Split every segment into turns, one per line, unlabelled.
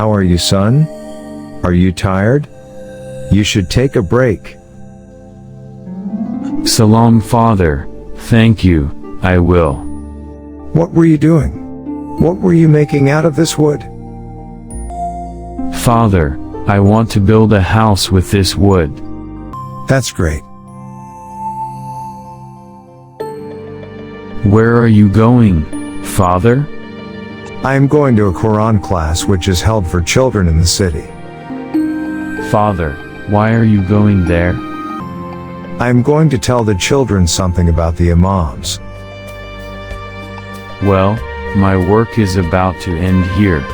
How are you, son? Are you tired? You should take a break.
Salam, father. Thank you, I will.
What were you doing? What were you making out of this wood?
Father, I want to build a house with this wood.
That's great.
Where are you going, father?
I am going to a Quran class which is held for children in the city.
Father, why are you going there?
I am going to tell the children something about the Imams.
Well, my work is about to end here.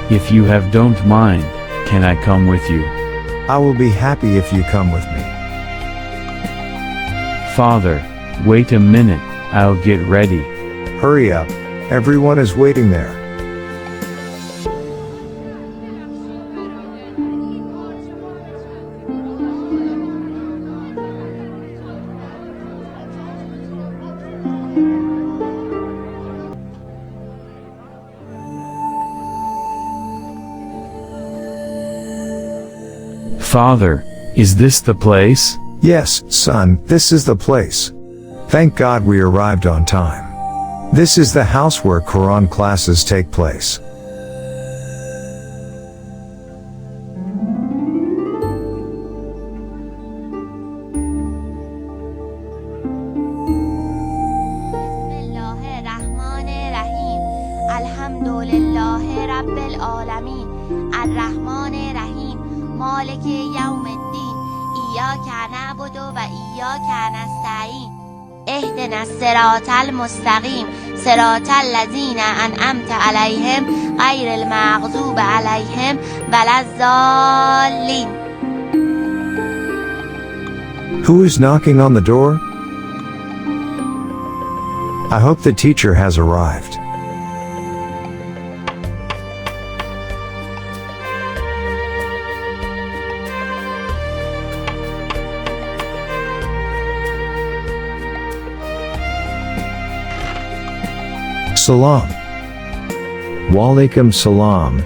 If you don't mind, can I come with you?
I will be happy if you come with me.
Father, wait a minute, I'll get ready.
Hurry up, everyone is waiting there.
Father, is this the place?
Yes, son, this is the place. Thank God we arrived on time. This is the house where Quran classes take place.
مالك يوم الدين إياك نعبد وإياك نستعين اهدنا الصراط المستقيم صراط الذين أنعمت عليهم غير المغضوب عليهم ولا الضالين.
Who is knocking on the door? I hope the teacher has arrived. Salam. Walaikum salam.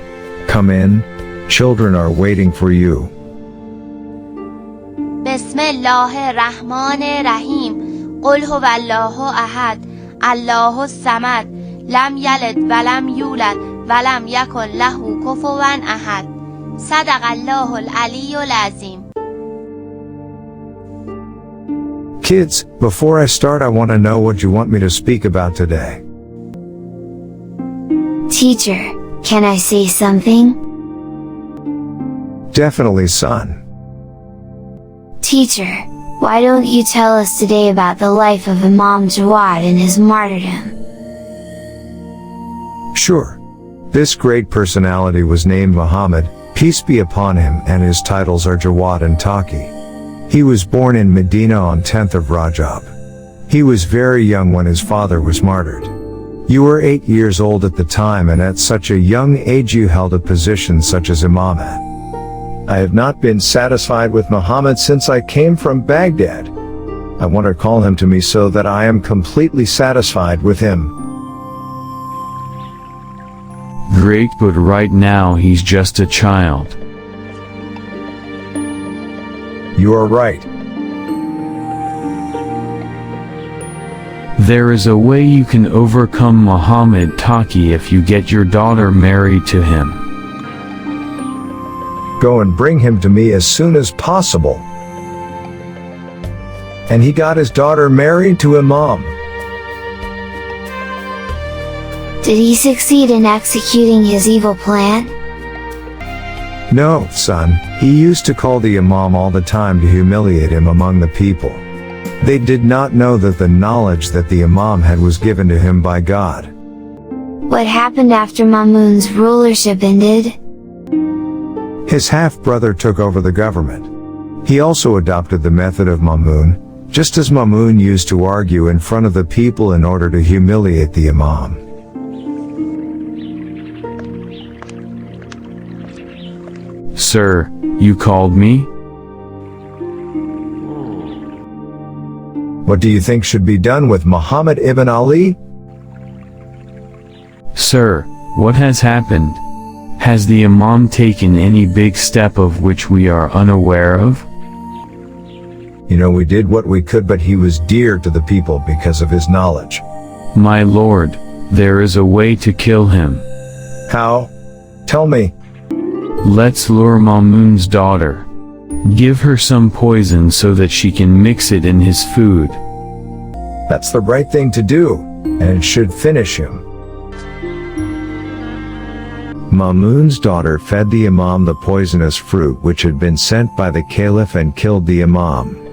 Come in. Children are waiting for you.
بسم الله الرحمن الرحیم قل هو الله احد الله الصمد لم یلد ولم یولد ولم یکن له کفوا احد صدق الله العلی العظیم.
Kids, before I start, I want to know what you want me to speak about today.
Teacher, can I say something?
Definitely, son.
Teacher, why don't you tell us today about the life of Imam Jawwad and his martyrdom?
Sure. This great personality was named Muhammad, peace be upon him, and his titles are Jawad and Taqi. He was born in Medina on 10th of Rajab. He was very young when his father was martyred. You were 8 years old at the time, and at such a young age you held a position such as Imamate. I have not been satisfied with Muhammad since I came from Baghdad. I want to call him to me so that I am completely satisfied with him.
Great, but right now he's just a child.
You are right.
There is a way you can overcome Muhammad Taqi if you get your daughter married to him.
Go and bring him to me as soon as possible. And he got his daughter married to Imam.
Did he succeed in executing his evil plan?
No, son, he used to call the Imam all the time to humiliate him among the people. They did not know that the knowledge that the Imam had was given to him by God.
What happened after Mamun's rulership ended?
His half-brother took over the government. He also adopted the method of Mamun, just as Mamun used to argue in front of the people in order to humiliate the Imam.
Sir, you called me?
What do you think should be done with Muhammad ibn Ali?
Sir, what has happened? Has the Imam taken any big step of which we are unaware of?
You know, we did what we could, but he was dear to the people because of his knowledge.
My lord, there is a way to kill him.
How? Tell me.
Let's lure Mamun's daughter. Give her some poison so that she can mix it in his food.
That's the right thing to do, and it should finish him. Mamun's daughter fed the Imam the poisonous fruit which had been sent by the Caliph and killed the Imam.